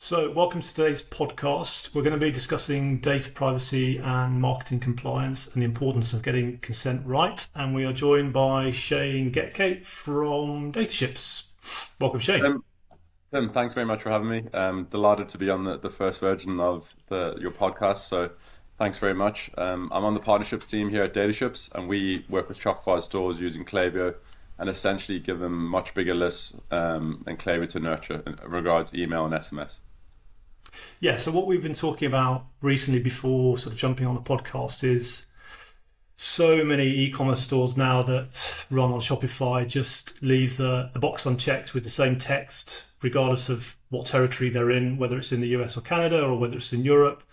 So, welcome to today's podcast. We're going to be discussing data privacy and marketing compliance and the importance of getting consent right. And we are joined by Shane Getcake from Dataships. Welcome, Shane. Tim, thanks very much for having me. Delighted to be on the first version of your podcast. So thanks very much. I'm on the partnerships team here at Dataships, and we work with Shopify stores using Klaviyo and essentially give them much bigger lists and Klaviyo to nurture in regards email and SMS. Yeah, so what we've been talking about recently before sort of jumping on the podcast is so many e-commerce stores now that run on Shopify just leave the box unchecked with the same text, regardless of what territory they're in, whether it's in the US or Canada or whether it's in Europe.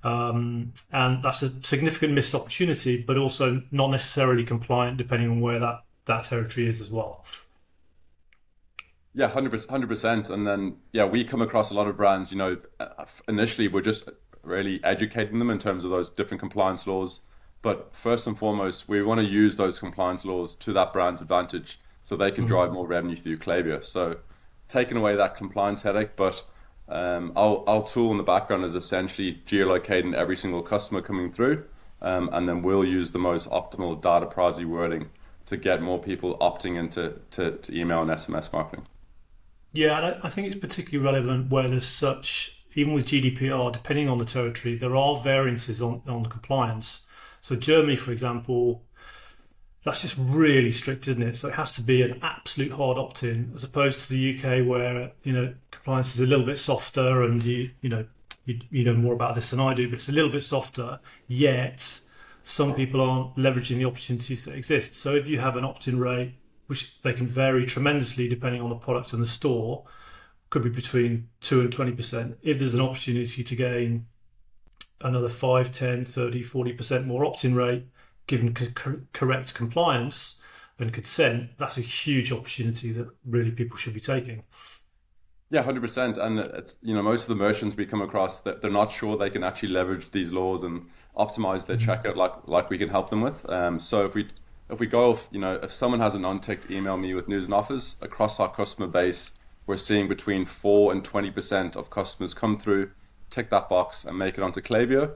And that's a significant missed opportunity, but also not necessarily compliant depending on where that territory is as well. Yeah, 100%. And then, we come across a lot of brands, initially we're just really educating them in terms of those different compliance laws. But first and foremost, we want to use those compliance laws to that brand's advantage so they can drive more revenue through Klaviyo. So taking away that compliance headache, but our tool in the background is essentially geolocating every single customer coming through. And then we'll use the most optimal data privacy wording to get more people opting into to email and SMS marketing. Yeah, and I think it's particularly relevant where there's such, even with GDPR, depending on the territory, there are variances on the compliance. So Germany, for example, that's just really strict, isn't it? So it has to be an absolute hard opt-in, as opposed to the UK where, compliance is a little bit softer, and you know more about this than I do, but it's a little bit softer, yet some people aren't leveraging the opportunities that exist. So if you have an opt-in rate, which they can vary tremendously depending on the product and the store, could be between 2 and 20%. If there's an opportunity to gain another 5, 10, 30, 40% more opt-in rate, given correct compliance and consent, that's a huge opportunity that really people should be taking. Yeah, 100%. And it's, most of the merchants we come across that they're not sure they can actually leverage these laws and optimize their checkout like we can help them with. So if we go off, if someone has an unticked email me with news and offers across our customer base, we're seeing between 4 and 20% of customers come through, tick that box and make it onto Klaviyo.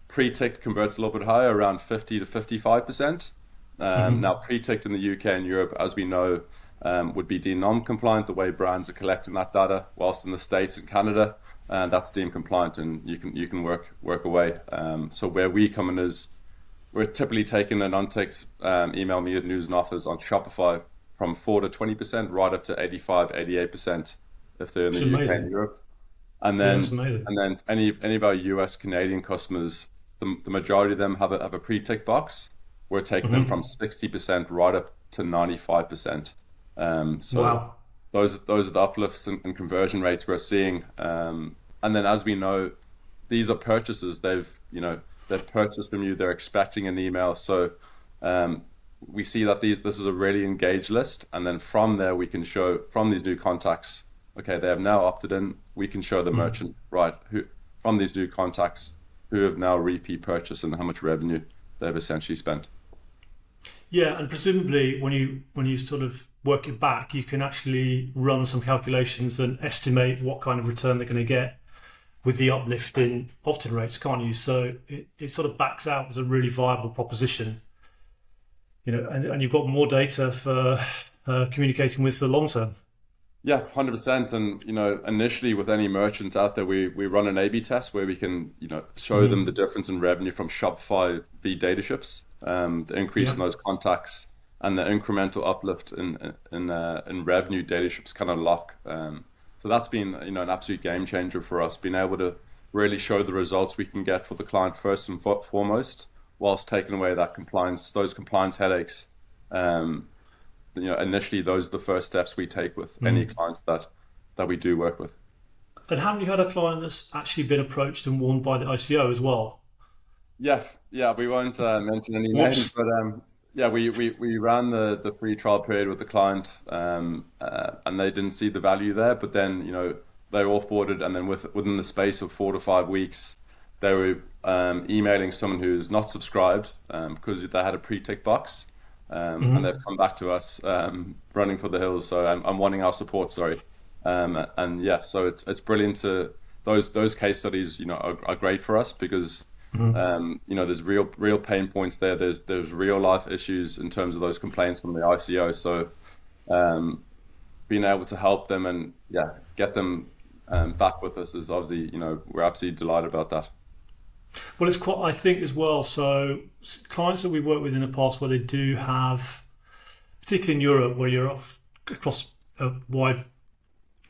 Pre-ticked converts a little bit higher, around 50 to 55%. Now pre-ticked in the UK and Europe, as we know, would be deemed non-compliant, the way brands are collecting that data, whilst in the States and Canada, that's deemed compliant and you can work away. So where we come in is we're typically taking an unticked email me with news and offers on Shopify from 4 to 20%, right up to 85, 88% if they're in the UK and Europe. And then any of our US Canadian customers, the majority of them have a pre-tick box. We're taking them from 60% right up to 95%. Wow. Those are the uplifts and conversion rates we're seeing. And then, as we know, these are purchases. They've purchased from you. They're expecting an email. So we see that this is a really engaged list. And then from there, we can show from these new contacts, okay, they have now opted in. We can show the merchant, right, who from these new contacts who have now repeat purchased and how much revenue they've essentially spent. Yeah, and presumably when you sort of work it back, you can actually run some calculations and estimate what kind of return they're going to get with the uplift in opt-in rates, can't you? So it sort of backs out as a really viable proposition, and you've got more data for communicating with the long term. Yeah, 100%. And, initially with any merchants out there, we run an A/B test where we can, show them the difference in revenue from Shopify v Dataships, the increase in those contacts and the incremental uplift in revenue Dataships kind of lock. So that's been, an absolute game changer for us, being able to really show the results we can get for the client first and foremost, whilst taking away those compliance headaches. Initially, those are the first steps we take with any clients that we do work with. And haven't you had a client that's actually been approached and warned by the ICO as well? Yeah, we won't mention any names, but we ran the free trial period with the client, and they didn't see the value there. But then, they all forwarded, and then within the space of 4 to 5 weeks, they were emailing someone who's not subscribed because they had a pre-tick box. And they've come back to us running for the hills. So I'm wanting our support, sorry. And yeah, so it's brilliant to those case studies, are great for us because Mhm. there's real pain points there. There's real life issues in terms of those complaints from the ICO. So um, being able to help them and yeah, get them back with us is obviously, we're absolutely delighted about that. Well, it's quite, I think as well. So clients that we work with in the past where they do have, particularly in Europe, where you're off across a wide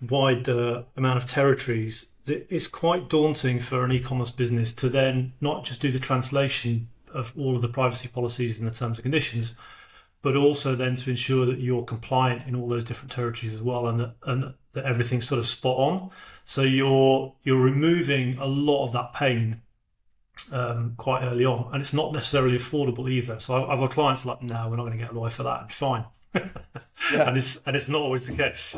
amount of territories, it's quite daunting for an e-commerce business to then not just do the translation of all of the privacy policies and the terms and conditions, but also then to ensure that you're compliant in all those different territories as well, and that everything's sort of spot on. So you're removing a lot of that pain quite early on, and it's not necessarily affordable either. So I've got clients like, no, we're not going to get a lawyer for that. It'd be fine, Yeah. and it's not always the case.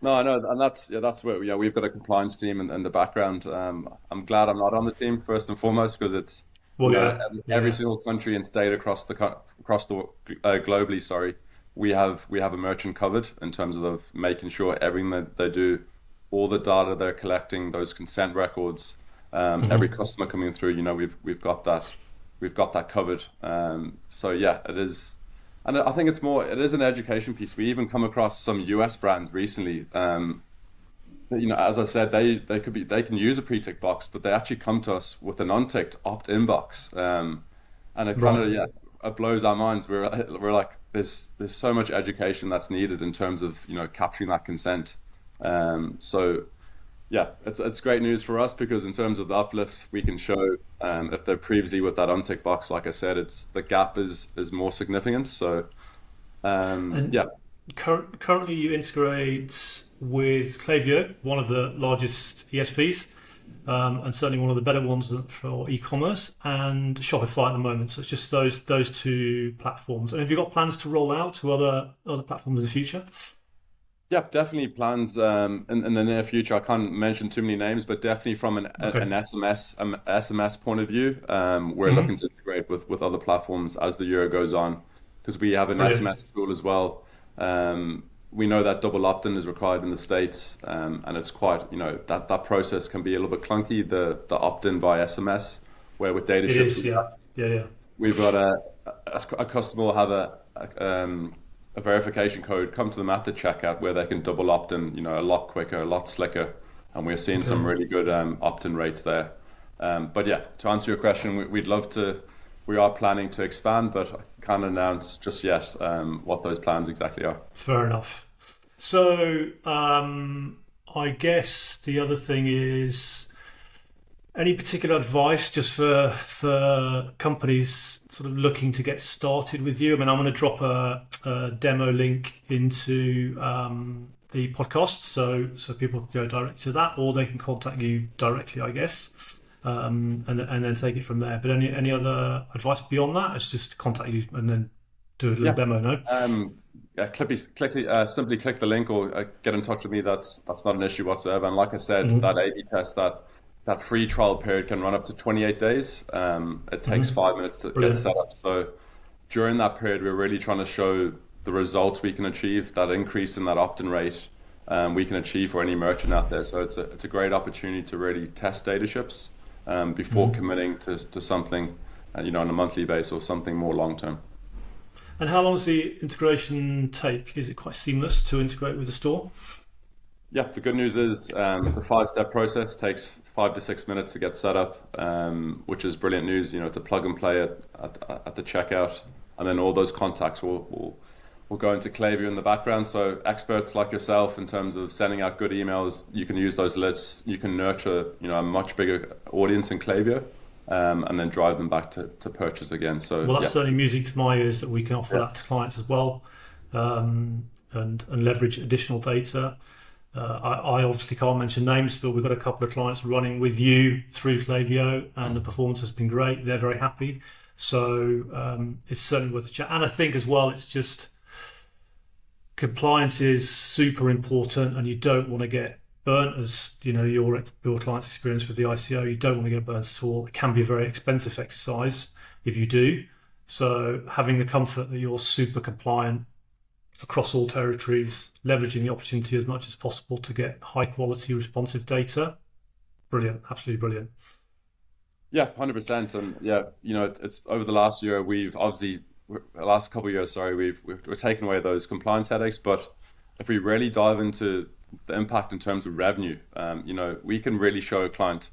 No, I know, and that's where we've got a compliance team in the background. I'm glad I'm not on the team first and foremost because it's Well, yeah, every yeah, single country and state across the globally. Sorry, we have a merchant covered in terms of making sure everything that they do, all the data they're collecting, those consent records, every hmm customer coming through. We've got that covered. So yeah, it is. And I think it is an education piece. We even come across some US brands recently. That, as I said, they can use a pre-tick box, but they actually come to us with an unticked opt-in box. And it kind right. of, yeah, it blows our minds. We're like, there's so much education that's needed in terms of, capturing that consent. So yeah, it's great news for us because in terms of the uplift, we can show if they're previously with that untick box, like I said, it's the gap is more significant. So And yeah, currently, you integrate with Klaviyo, one of the largest ESPs, and certainly one of the better ones for e-commerce, and Shopify at the moment. So it's just those two platforms. And have you got plans to roll out to other platforms in the future? yeah, definitely plans in the near future. I can't mention too many names, but definitely from Okay. an SMS point of view, we're looking hmm to integrate with other platforms as the year goes on because we have an Brilliant. SMS tool as well. We know that double opt-in is required in the States, and it's quite, that process can be a little bit clunky, the opt-in by SMS, where with It Dataships, is, yeah, yeah, yeah. we've got a customer will have a verification code come to them at the checkout where they can double opt in, a lot quicker, a lot slicker, and we're seeing Okay. some really good opt-in rates there. But yeah, to answer your question, we'd love to. We are planning to expand, but I can't announce just yet what those plans exactly are. Fair enough. So I guess the other thing is any particular advice just for companies sort of looking to get started with you? I mean, I'm going to drop a demo link into the podcast, so people can go direct to that, or they can contact you directly, I guess, and then take it from there. But any other advice beyond that? It's just contact you and then do a little Yeah. demo. No. Simply click the link or get in touch with me. That's not an issue whatsoever. And like I said, that hmm A/B test, that free trial period can run up to 28 days. It takes hmm 5 minutes to get Brilliant. set up. So during that period, we're really trying to show the results we can achieve, that increase in that opt-in rate we can achieve for any merchant out there. So it's a great opportunity to really test Dataships before hmm committing to something, on a monthly basis or something more long term. And how long does the integration take? Is it quite seamless to integrate with the store? Yeah, the good news is it's a five-step process. Takes 5 to 6 minutes to get set up, which is brilliant news. It's a plug and play at the checkout, and then all those contacts will go into Klaviyo in the background. So experts like yourself, in terms of sending out good emails, you can use those lists. You can nurture, a much bigger audience in Klaviyo, and then drive them back to purchase again. So Well, that's yeah, certainly music to my ears that we can offer yeah, that to clients as well, and leverage additional data. I obviously can't mention names, but we've got a couple of clients running with you through Klaviyo, and the performance has been great. They're very happy, so it's certainly worth a chat. And I think as well, it's just compliance is super important, and you don't want to get burnt. As you know, your client's experience with the ICO, you don't want to get burnt at all. It can be a very expensive exercise if you do. So having the comfort that you're super compliant across all territories, leveraging the opportunity as much as possible to get high quality responsive data. Brilliant, absolutely brilliant. Yeah, 100%. And yeah, it's over the last year, we've obviously, the last couple of years, sorry, we're taking away those compliance headaches. But if we really dive into the impact in terms of revenue, we can really show a client,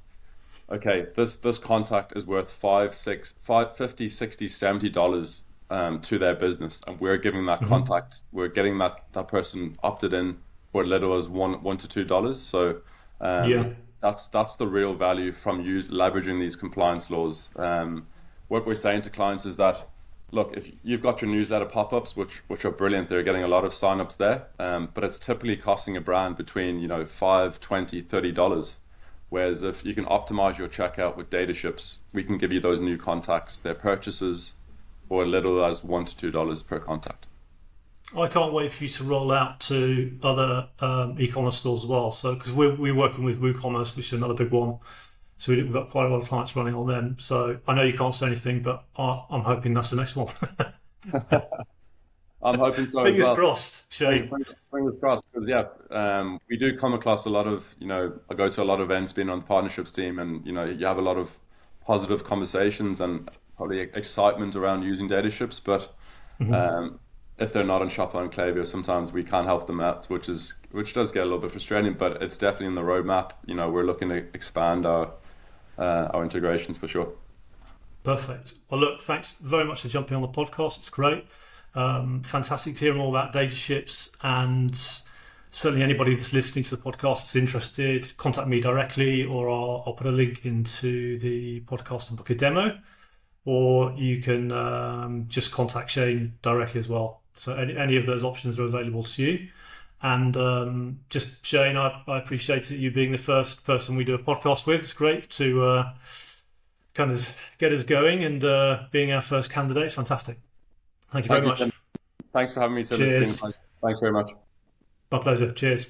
okay, this contact is worth $50, $60, $70 to their business, and we're giving that Mm-hmm. contact, we're getting that person opted in for as little as one to $2. So Yeah. that's the real value from leveraging these compliance laws. What we're saying to clients is that, look, if you've got your newsletter pop-ups, which are brilliant, they're getting a lot of sign-ups there, but it's typically costing a brand between $5, $20, $30. Whereas if you can optimize your checkout with Dataships, we can give you those new contacts, their purchases, for as little as $1 to $2 per contact. I can't wait for you to roll out to other e-commerce stores as well. So, because we're working with WooCommerce, which is another big one. So we've got quite a lot of clients running on them. So I know you can't say anything, but I'm hoping that's the next one. I'm hoping so as Fingers well. crossed, Shane. Fingers crossed, because yeah, we do come across a lot of, I go to a lot of events being on the partnerships team, and you have a lot of positive conversations and probably excitement around using Dataships, but Mhm. um, if they're not on Shopify and Klaviyo, sometimes we can't help them out, which does get a little bit frustrating, but it's definitely in the roadmap. We're looking to expand our integrations for sure. Perfect. Well, look, thanks very much for jumping on the podcast. It's great. Fantastic to hear more about data ships, and certainly anybody that's listening to the podcast that's interested, contact me directly, or I'll put a link into the podcast and book a demo, or you can just contact Shane directly as well. So any of those options are available to you. And just Shane, I appreciate you being the first person we do a podcast with. It's great to kind of get us going, and being our first candidate is fantastic. Thank you very Thank you, much. Tim. Thanks for having me, Tim. It's been a Cheers. pleasure. Thanks very much. My pleasure. Cheers.